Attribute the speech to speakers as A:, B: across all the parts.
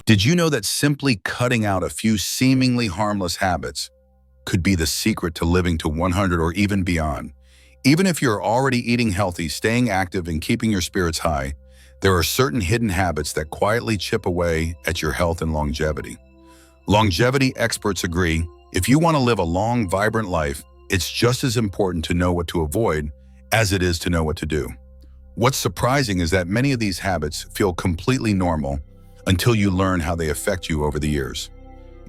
A: Did you know that simply cutting out a few seemingly harmless habits could be the secret to living to 100 or even beyond? Even if you're already eating healthy, staying active, and keeping your spirits high, there are certain hidden habits that quietly chip away at your health and longevity. Longevity experts agree, if you want to live a long, vibrant life, it's just as important to know what to avoid as it is to know what to do. What's surprising is that many of these habits feel completely normal until you learn how they affect you over the years.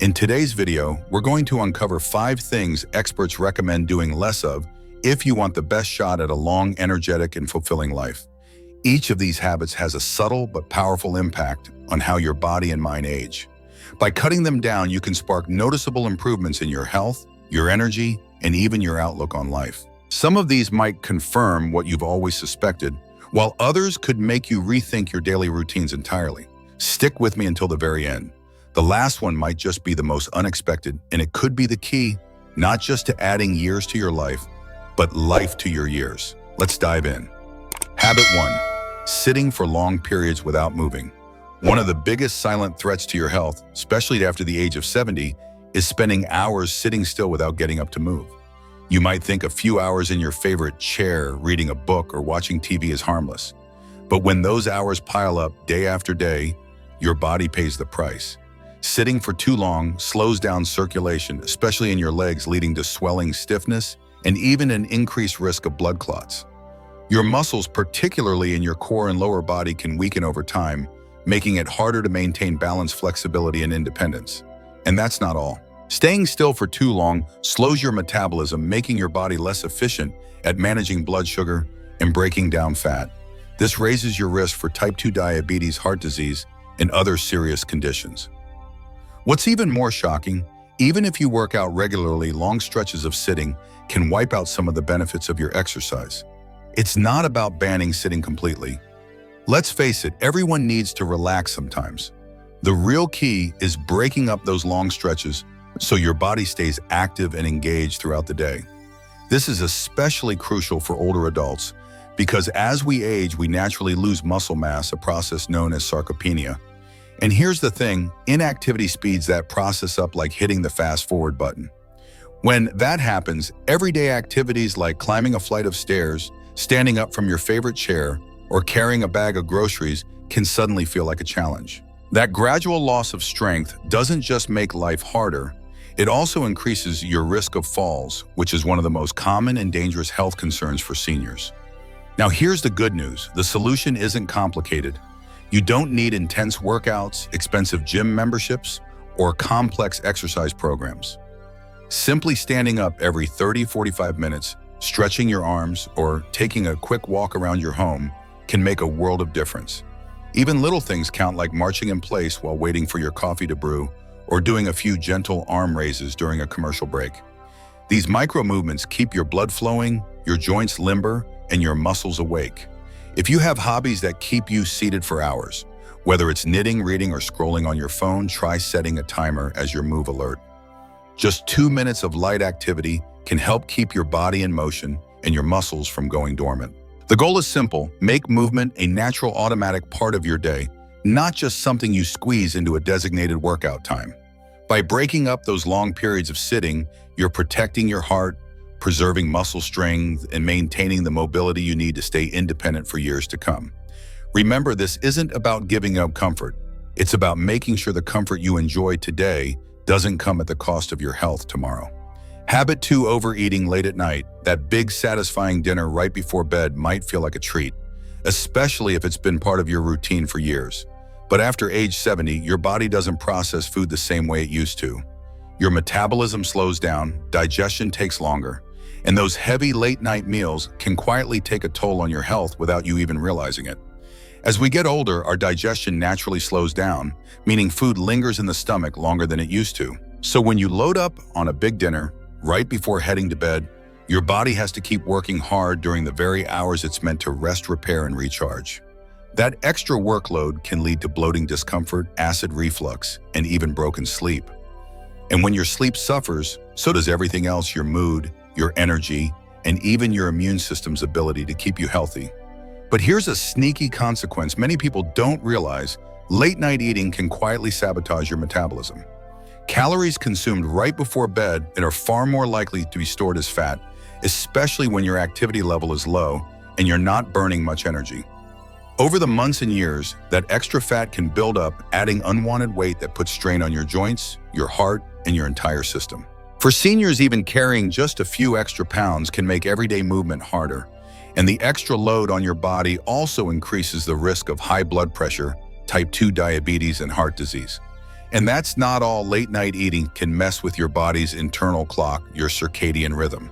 A: In today's video, we're going to uncover 5 things experts recommend doing less of if you want the best shot at a long, energetic, and fulfilling life. Each of these habits has a subtle but powerful impact on how your body and mind age. By cutting them down, you can spark noticeable improvements in your health, your energy, and even your outlook on life. Some of these might confirm what you've always suspected, while others could make you rethink your daily routines entirely. Stick with me until the very end. The last one might just be the most unexpected, and it could be the key, not just to adding years to your life, but life to your years. Let's dive in. Habit 1. Sitting for long periods without moving. One of the biggest silent threats to your health, especially after the age of 70, is spending hours sitting still without getting up to move. You might think a few hours in your favorite chair, reading a book, or watching TV is harmless. But when those hours pile up day after day, your body pays the price. Sitting for too long slows down circulation, especially in your legs, leading to swelling, stiffness, and even an increased risk of blood clots. Your muscles, particularly in your core and lower body, can weaken over time, making it harder to maintain balance, flexibility, and independence. And that's not all. Staying still for too long slows your metabolism, making your body less efficient at managing blood sugar and breaking down fat. This raises your risk for type 2 diabetes, heart disease, and other serious conditions. What's even more shocking, even if you work out regularly, long stretches of sitting can wipe out some of the benefits of your exercise. It's not about banning sitting completely. Let's face it, everyone needs to relax sometimes. The real key is breaking up those long stretches so your body stays active and engaged throughout the day. This is especially crucial for older adults because as we age, we naturally lose muscle mass, a process known as sarcopenia. And here's the thing, inactivity speeds that process up like hitting the fast forward button. When that happens, everyday activities like climbing a flight of stairs, standing up from your favorite chair, or carrying a bag of groceries can suddenly feel like a challenge. That gradual loss of strength doesn't just make life harder, it also increases your risk of falls, which is one of the most common and dangerous health concerns for seniors. Now here's the good news, the solution isn't complicated. You don't need intense workouts, expensive gym memberships, or complex exercise programs. Simply standing up every 30-45 minutes, stretching your arms, or taking a quick walk around your home can make a world of difference. Even little things count, like marching in place while waiting for your coffee to brew, or doing a few gentle arm raises during a commercial break. These micro movements keep your blood flowing, your joints limber, and your muscles awake. If you have hobbies that keep you seated for hours, whether it's knitting, reading, or scrolling on your phone, try setting a timer as your move alert. Just 2 minutes of light activity can help keep your body in motion and your muscles from going dormant. The goal is simple, make movement a natural, automatic part of your day, not just something you squeeze into a designated workout time. By breaking up those long periods of sitting, you're protecting your heart, preserving muscle strength, and maintaining the mobility you need to stay independent for years to come. Remember, this isn't about giving up comfort. It's about making sure the comfort you enjoy today doesn't come at the cost of your health tomorrow. Habit 2, overeating late at night. That big, satisfying dinner right before bed might feel like a treat, especially if it's been part of your routine for years. But after age 70, your body doesn't process food the same way it used to. Your metabolism slows down, digestion takes longer, and those heavy late-night meals can quietly take a toll on your health without you even realizing it. As we get older, our digestion naturally slows down, meaning food lingers in the stomach longer than it used to. So when you load up on a big dinner right before heading to bed, your body has to keep working hard during the very hours it's meant to rest, repair, and recharge. That extra workload can lead to bloating, discomfort, acid reflux, and even broken sleep. And when your sleep suffers, so does everything else: your mood, your energy, and even your immune system's ability to keep you healthy. But here's a sneaky consequence many people don't realize: Late night eating can quietly sabotage your metabolism. Calories consumed right before bed and are far more likely to be stored as fat, especially when your activity level is low and you're not burning much energy. Over the months and years, that extra fat can build up, adding unwanted weight that puts strain on your joints, your heart, and your entire system. For seniors, even carrying just a few extra pounds can make everyday movement harder, and the extra load on your body also increases the risk of high blood pressure, type 2 diabetes, and heart disease. And that's not all. Late night eating can mess with your body's internal clock, your circadian rhythm.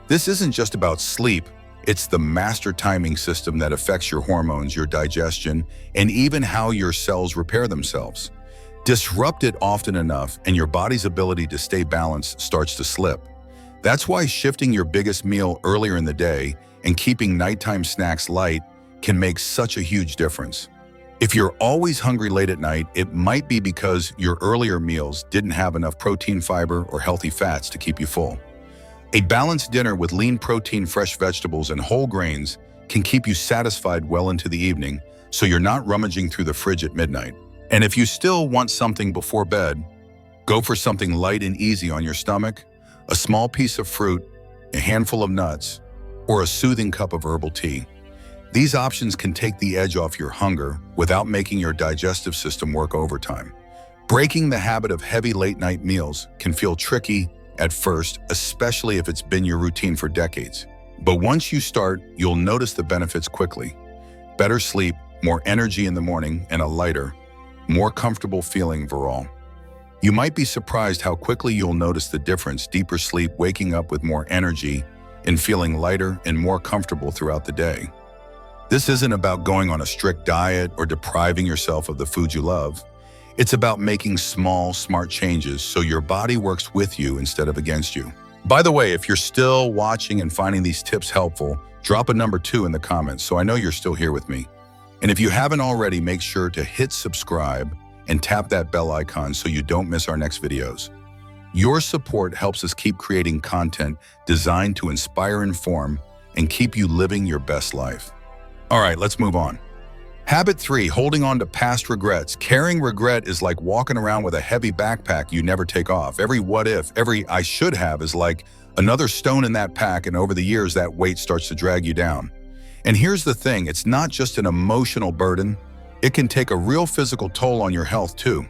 A: This isn't just about sleep, it's the master timing system that affects your hormones, your digestion, and even how your cells repair themselves. Disrupt it often enough, and your body's ability to stay balanced starts to slip. That's why shifting your biggest meal earlier in the day and keeping nighttime snacks light can make such a huge difference. If you're always hungry late at night, it might be because your earlier meals didn't have enough protein, fiber, or healthy fats to keep you full. A balanced dinner with lean protein, fresh vegetables, and whole grains can keep you satisfied well into the evening, so you're not rummaging through the fridge at midnight. And if you still want something before bed, go for something light and easy on your stomach: a small piece of fruit, a handful of nuts, or a soothing cup of herbal tea. These options can take the edge off your hunger without making your digestive system work overtime. Breaking the habit of heavy late-night meals can feel tricky at first, especially if it's been your routine for decades. But once you start, you'll notice the benefits quickly. Better sleep, more energy in the morning, and a lighter, more comfortable feeling overall. You might be surprised how quickly you'll notice the difference: deeper sleep, waking up with more energy, and feeling lighter and more comfortable throughout the day. This isn't about going on a strict diet or depriving yourself of the food you love. It's about making small, smart changes so your body works with you instead of against you. By the way, if you're still watching and finding these tips helpful, drop a number 2 in the comments so I know you're still here with me. And if you haven't already, make sure to hit subscribe and tap that bell icon so you don't miss our next videos. Your support helps us keep creating content designed to inspire, inform, and keep you living your best life. All right, let's move on. Habit 3, holding on to past regrets. Carrying regret is like walking around with a heavy backpack you never take off. Every what if, every I should have is like another stone in that pack, and over the years that weight starts to drag you down. And here's the thing, it's not just an emotional burden, it can take a real physical toll on your health too.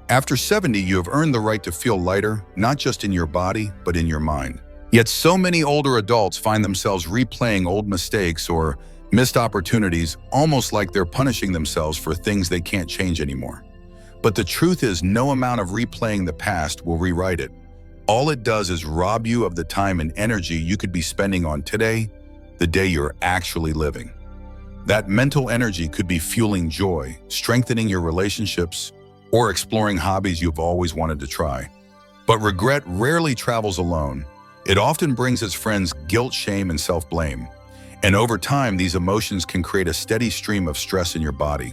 A: After 70, you have earned the right to feel lighter, not just in your body, but in your mind. Yet so many older adults find themselves replaying old mistakes or missed opportunities, almost like they're punishing themselves for things they can't change anymore. But the truth is, no amount of replaying the past will rewrite it. All it does is rob you of the time and energy you could be spending on today, the day you're actually living. That mental energy could be fueling joy, strengthening your relationships, or exploring hobbies you've always wanted to try. But regret rarely travels alone. It often brings its friends guilt, shame, and self-blame. And over time, these emotions can create a steady stream of stress in your body.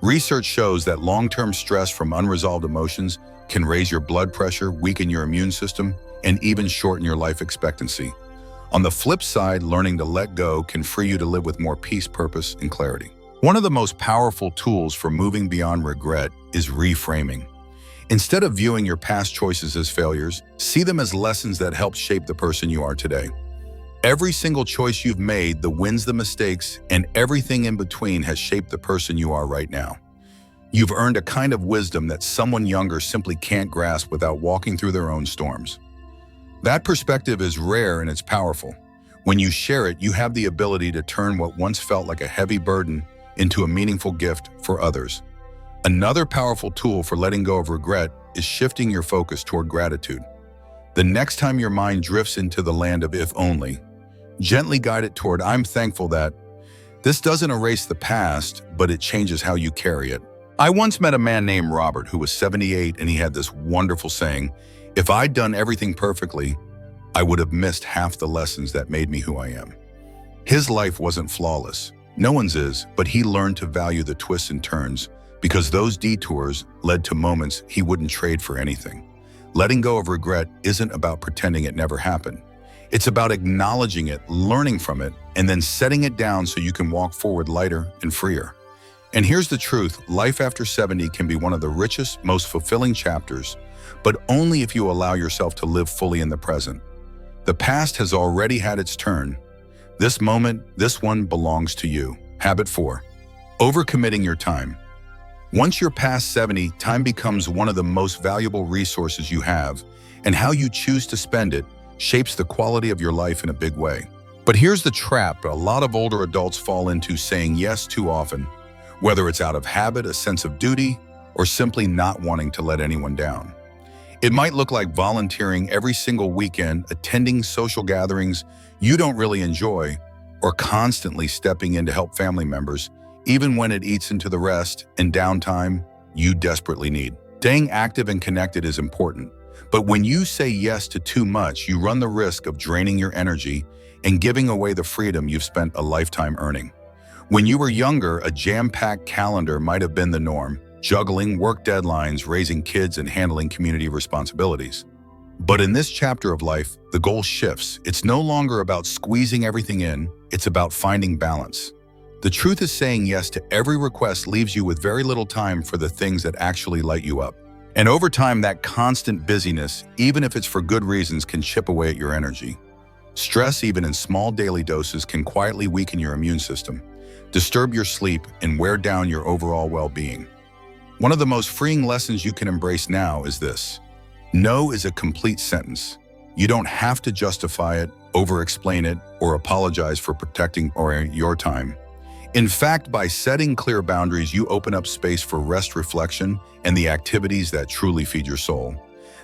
A: Research shows that long-term stress from unresolved emotions can raise your blood pressure, weaken your immune system, and even shorten your life expectancy. On the flip side, learning to let go can free you to live with more peace, purpose, and clarity. One of the most powerful tools for moving beyond regret is reframing. Instead of viewing your past choices as failures, see them as lessons that help shape the person you are today. Every single choice you've made, the wins, the mistakes, and everything in between has shaped the person you are right now. You've earned a kind of wisdom that someone younger simply can't grasp without walking through their own storms. That perspective is rare and it's powerful. When you share it, you have the ability to turn what once felt like a heavy burden into a meaningful gift for others. Another powerful tool for letting go of regret is shifting your focus toward gratitude. The next time your mind drifts into the land of if only, gently guide it toward I'm thankful that. This doesn't erase the past, but it changes how you carry it. I once met a man named Robert who was 78, and he had this wonderful saying: if I'd done everything perfectly, I would have missed half the lessons that made me who I am. His life wasn't flawless. No one's is, but he learned to value the twists and turns because those detours led to moments he wouldn't trade for anything. Letting go of regret isn't about pretending it never happened. It's about acknowledging it, learning from it, and then setting it down so you can walk forward lighter and freer. And here's the truth, life after 70 can be one of the richest, most fulfilling chapters, but only if you allow yourself to live fully in the present. The past has already had its turn. This moment, this one belongs to you. Habit 4. Overcommitting your time. Once you're past 70, time becomes one of the most valuable resources you have, and how you choose to spend it shapes the quality of your life in a big way. But here's the trap a lot of older adults fall into: saying yes too often, whether it's out of habit, a sense of duty, or simply not wanting to let anyone down. It might look like volunteering every single weekend, attending social gatherings you don't really enjoy, or constantly stepping in to help family members, even when it eats into the rest and downtime you desperately need. Staying active and connected is important, but when you say yes to too much, you run the risk of draining your energy and giving away the freedom you've spent a lifetime earning. When you were younger, a jam-packed calendar might have been the norm, juggling work deadlines, raising kids, and handling community responsibilities. But in this chapter of life, the goal shifts. It's no longer about squeezing everything in, it's about finding balance. The truth is, saying yes to every request leaves you with very little time for the things that actually light you up. And over time, that constant busyness, even if it's for good reasons, can chip away at your energy. Stress, even in small daily doses, can quietly weaken your immune system, disturb your sleep, and wear down your overall well-being. One of the most freeing lessons you can embrace now is this: no is a complete sentence. You don't have to justify it, over-explain it, or apologize for protecting your time. In fact, by setting clear boundaries, you open up space for rest, reflection, and the activities that truly feed your soul.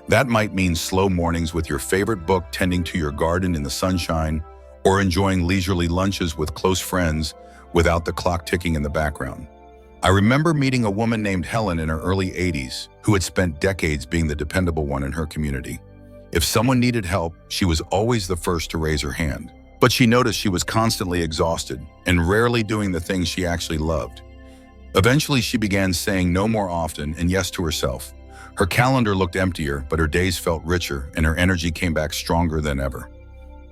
A: That might mean slow mornings with your favorite book, tending to your garden in the sunshine, or enjoying leisurely lunches with close friends without the clock ticking in the background. I remember meeting a woman named Helen in her early 80s who had spent decades being the dependable one in her community. If someone needed help, she was always the first to raise her hand. But she noticed she was constantly exhausted and rarely doing the things she actually loved. Eventually, she began saying no more often and yes to herself. Her calendar looked emptier, but her days felt richer, and her energy came back stronger than ever.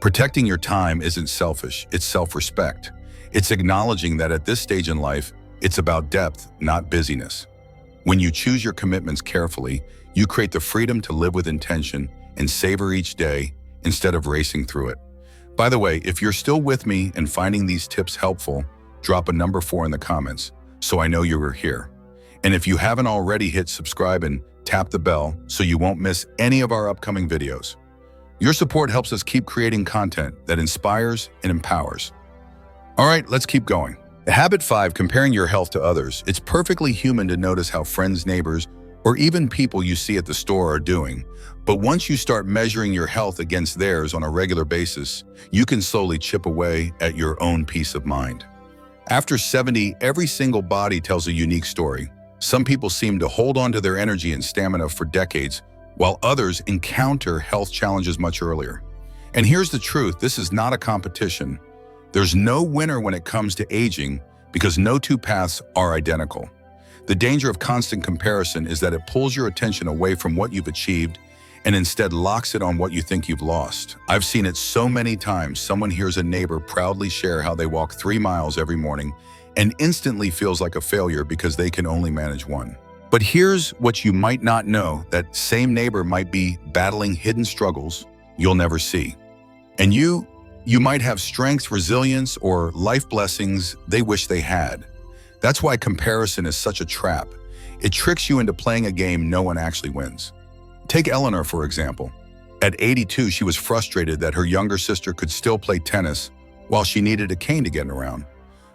A: Protecting your time isn't selfish, it's self-respect. It's acknowledging that at this stage in life, it's about depth, not busyness. When you choose your commitments carefully, you create the freedom to live with intention and savor each day instead of racing through it. By the way, if you're still with me and finding these tips helpful, drop a number 4 in the comments so I know you were here. And if you haven't already, hit subscribe and tap the bell so you won't miss any of our upcoming videos. Your support helps us keep creating content that inspires and empowers. All right, let's keep going. Habit 5, comparing your health to others. It's perfectly human to notice how friends, neighbors, or even people you see at the store are doing. But once you start measuring your health against theirs on a regular basis, you can slowly chip away at your own peace of mind. After 70, every single body tells a unique story. Some people seem to hold on to their energy and stamina for decades, while others encounter health challenges much earlier. And here's the truth, this is not a competition. There's no winner when it comes to aging, because no two paths are identical. The danger of constant comparison is that it pulls your attention away from what you've achieved and instead locks it on what you think you've lost. I've seen it so many times. Someone hears a neighbor proudly share how they walk 3 miles every morning and instantly feels like a failure because they can only manage 1. But here's what you might not know, that same neighbor might be battling hidden struggles you'll never see. And you might have strength, resilience, or life blessings they wish they had. That's why comparison is such a trap. It tricks you into playing a game no one actually wins. Take Eleanor, for example. At 82, she was frustrated that her younger sister could still play tennis while she needed a cane to get around.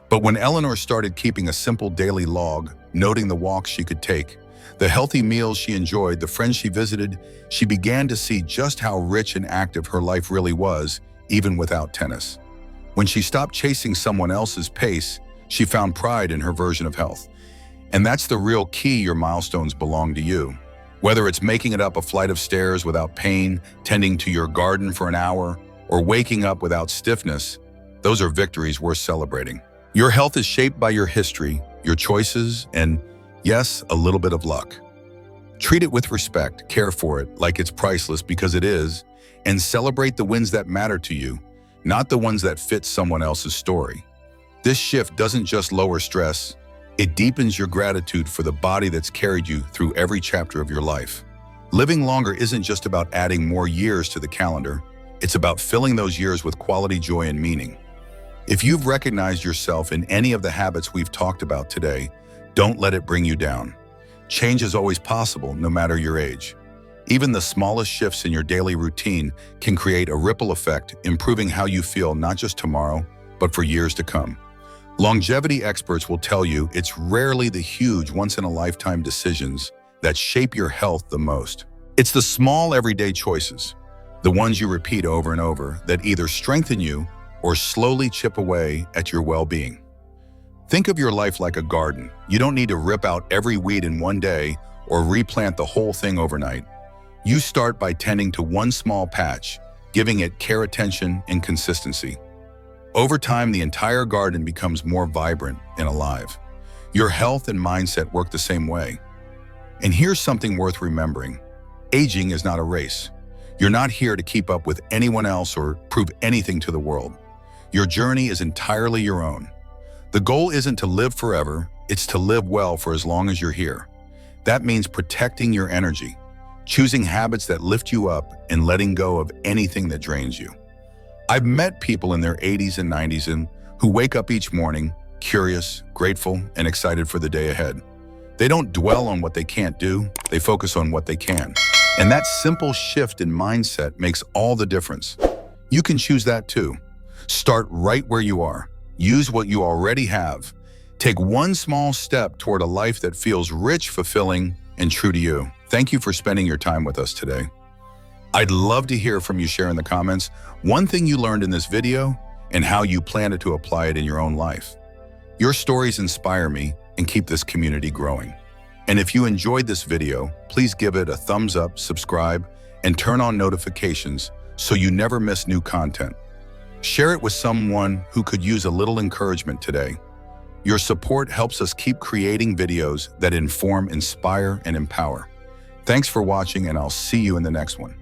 A: But when Eleanor started keeping a simple daily log, noting the walks she could take, the healthy meals she enjoyed, the friends she visited, she began to see just how rich and active her life really was, even without tennis. When she stopped chasing someone else's pace, she found pride in her version of health. And that's the real key: your milestones belong to you. Whether it's making it up a flight of stairs without pain, tending to your garden for an hour, or waking up without stiffness, those are victories worth celebrating. Your health is shaped by your history, your choices, and, yes, a little bit of luck. Treat it with respect, care for it like it's priceless, because it is, and celebrate the wins that matter to you, not the ones that fit someone else's story. This shift doesn't just lower stress, It deepens your gratitude for the body that's carried you through every chapter of your life. Living longer isn't just about adding more years to the calendar. It's about filling those years with quality, joy, and meaning. If you've recognized yourself in any of the habits we've talked about today, don't let it bring you down. Change is always possible, no matter your age. Even the smallest shifts in your daily routine can create a ripple effect, improving how you feel not just tomorrow, but for years to come. Longevity experts will tell you it's rarely the huge, once-in-a-lifetime decisions that shape your health the most. It's the small, everyday choices, the ones you repeat over and over, that either strengthen you or slowly chip away at your well-being. Think of your life like a garden. You don't need to rip out every weed in one day or replant the whole thing overnight. You start by tending to one small patch, giving it care, attention, and consistency. Over time, the entire garden becomes more vibrant and alive. Your health and mindset work the same way. And here's something worth remembering. Aging is not a race. You're not here to keep up with anyone else or prove anything to the world. Your journey is entirely your own. The goal isn't to live forever, it's to live well for as long as you're here. That means protecting your energy, choosing habits that lift you up, and letting go of anything that drains you. I've met people in their 80s and 90s who wake up each morning curious, grateful, and excited for the day ahead. They don't dwell on what they can't do, they focus on what they can. And that simple shift in mindset makes all the difference. You can choose that too. Start right where you are. Use what you already have. Take one small step toward a life that feels rich, fulfilling, and true to you. Thank you for spending your time with us today. I'd love to hear from you. Share in the comments one thing you learned in this video and how you plan to apply it in your own life. Your stories inspire me and keep this community growing. And if you enjoyed this video, please give it a thumbs up, subscribe, and turn on notifications so you never miss new content. Share it with someone who could use a little encouragement today. Your support helps us keep creating videos that inform, inspire, and empower. Thanks for watching, and I'll see you in the next one.